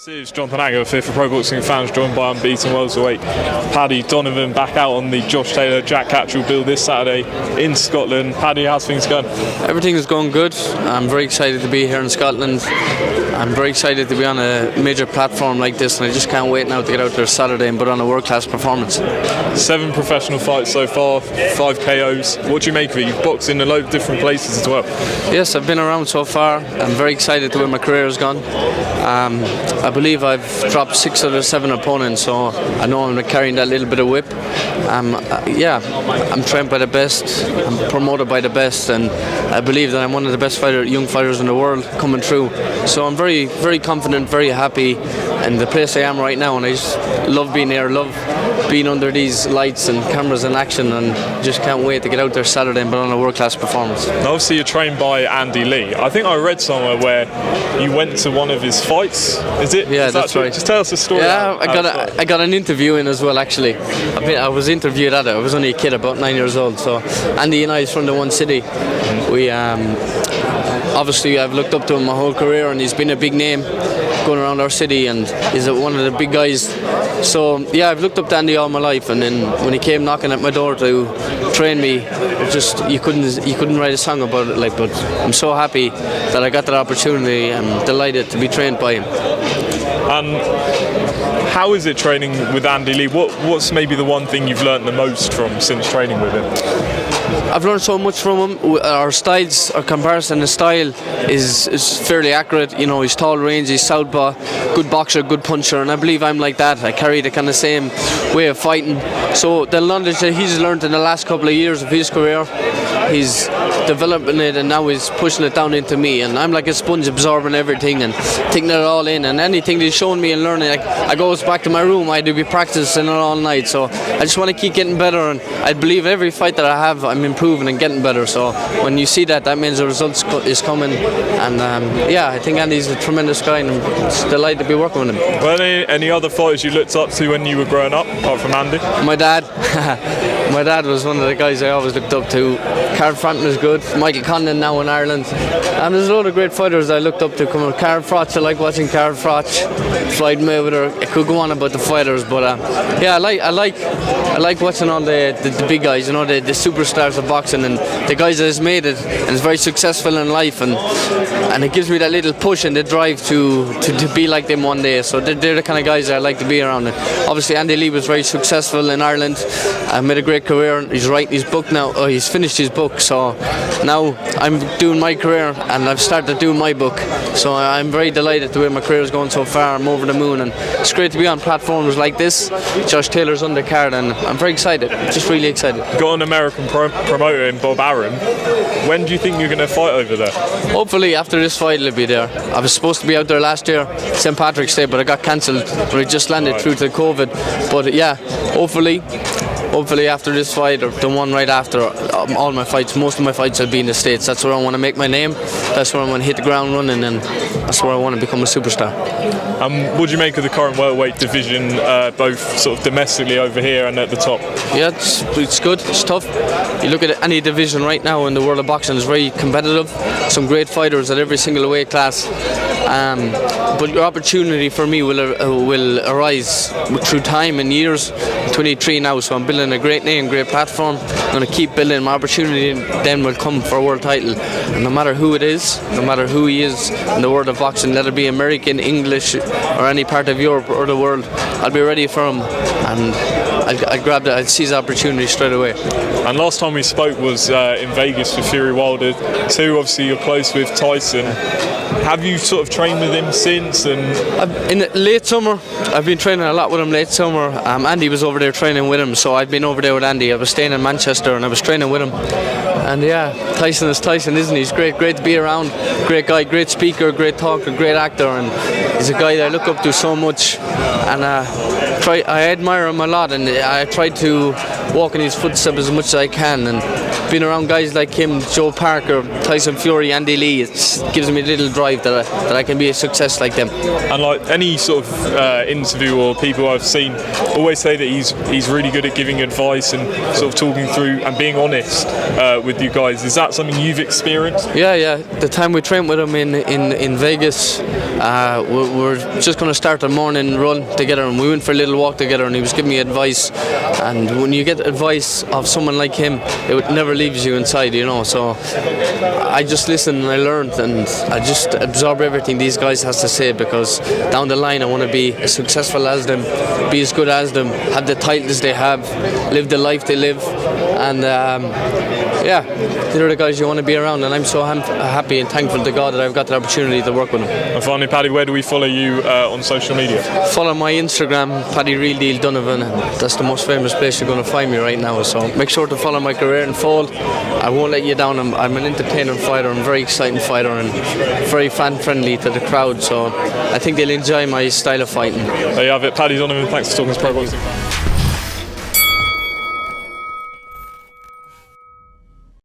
This is Jonathan Agger here for Pro Boxing Fans, joined by Unbeaten welterweight Paddy Donovan, back out on the Josh Taylor, Jack Catterall bill this Saturday in Scotland. Paddy, how's things going? Everything is going good. I'm very excited to be here in Scotland. I'm very excited to be on a major platform like this, and I just can't wait now to get out there Saturday and put on a world-class performance. 7 professional fights so far, 5 KOs. What do you make of it? You've boxed in a load of different places as well. Yes, I've been around so far. I'm very excited to where my career has gone. I believe I've dropped 6 out of 7 opponents, so I know I'm carrying that little bit of whip. I'm trained by the best, I'm promoted by the best, and I believe that I'm one of the best young fighters in the world coming through. So I'm very, very confident, very happy in the place I am right now, and I just love being here, love being under these lights and cameras and action, and just can't wait to get out there Saturday and put on a world-class performance. Now, obviously you're trained by Andy Lee. I think I read somewhere where you went to one of his fights. Is it? Yeah, that's right. Just tell us the story. Yeah, I got an interview in as well, actually. I was interviewed at it. I was only a kid, about 9 years old. So Andy and I is from the one city. We obviously I've looked up to him my whole career, and he's been a big name going around our city, and he's one of the big guys. So yeah, I've looked up to Andy all my life, and then when he came knocking at my door to train me, just you couldn't write a song about it. But I'm so happy that I got that opportunity. I'm delighted to be trained by him. How is it training with Andy Lee? What's maybe the one thing you've learned the most from since training with him? I've learned so much from him. Our comparison, his style is fairly accurate. You know, he's tall range, he's southpaw, good boxer, good puncher, and I believe I'm like that. I carry the kind of same way of fighting. So the knowledge that he's learned in the last couple of years of his career, he's developing it, and now he's pushing it down into me, and I'm like a sponge absorbing everything and taking it all in, and anything that he's shown me and learning, I goes back to my room. I do be practicing it all night, so I just want to keep getting better, and I believe every fight that I have I'm improving and getting better. So when you see that means the results is coming, and I think Andy's a tremendous guy, and I'm just delighted to be working with him. Well, any other fighters you looked up to when you were growing up, apart from Andy? My dad. My dad was one of the guys I always looked up to. Carl Frampton is good. Michael Condon now in Ireland. And there's a lot of great fighters I looked up to. Carl Froch, I like watching Carl Froch, Floyd Mayweather. I could go on about the fighters, but I like watching all the big guys, you know, the superstars of boxing, and the guys that has made it and is very successful in life, and it gives me that little push and the drive to be like them one day. So they're the kind of guys I like to be around. And obviously Andy Lee was very successful in Ireland, made a great career. He's writing his book now. He's finished his book, so now I'm doing my career, and I've started doing my book. So I'm very delighted to where my career is going so far. I'm over the moon, and it's great to be on platforms like this. Josh Taylor's undercard, and I'm very excited, just really excited. Got an American promoter in Bob Arum. When do you think you're going to fight over there? Hopefully after this fight it'll be there. I was supposed to be out there last year, St. Patrick's Day, but I got cancelled when I just landed through to COVID. But yeah, hopefully after this fight, or the one right after, all my fights, most of my fights will be in the States. That's where I want to make my name. That's where I want to hit the ground running, and that's where I want to become a superstar. What do you make of the current welterweight division, both sort of domestically over here and at the top? Yeah, it's good. It's tough. You look at any division right now in the world of boxing, it's very competitive. Some great fighters at every single weight class. But your opportunity for me will arise through time and years. I'm 23 now, so I'm building a great name, great platform. I'm going to keep building. My opportunity then will come for a world title. And no matter who it is, no matter who he is in the world of boxing, let it be American, English, or any part of Europe or the world, I'll be ready for him. And I'll grab that. I'll seize the opportunity straight away. And last time we spoke was in Vegas for Fury Wilder 2. Obviously, you're close with Tyson. Have you sort of trained with him since? And in late summer, I've been training a lot with him late summer. Andy was over there training with him, so I've been over there with Andy. I was staying in Manchester and I was training with him. And yeah, Tyson is Tyson, isn't he? He's great to be around. Great guy, great speaker, great talker, great actor, and he's a guy that I look up to so much. And I admire him a lot, and I try to walk in his footsteps as much as I can, and being around guys like him, Joe Parker, Tyson Fury, Andy Lee, it gives me a little drive that I can be a success like them. And like any sort of interview or people I've seen always say that he's really good at giving advice and sort of talking through and being honest with you guys. Is that something you've experienced? Yeah. The time we trained with him in Vegas, we're just going to start a morning run together, and we went for a little walk together, and he was giving me advice. And when you get advice of someone like him, it never leaves you inside, you know. So I just listened and I learned, and I just absorb everything these guys has to say, because down the line I want to be as successful as them, be as good as them, have the titles they have, live the life they live, and they're the guys you want to be around, and I'm so happy and thankful to God that I've got the opportunity to work with them. And finally, Paddy, where do we follow you on social media? Follow my Instagram, Paddy Real Deal Donovan. That's the most famous place you're going to find me right now, so make sure to follow my career in full. I won't let you down. I'm an entertaining fighter, I'm a very exciting fighter, and very fan friendly to the crowd, so I think they'll enjoy my style of fighting. There you have it, Paddy Donovan. Thanks for talking to Pro Boxing.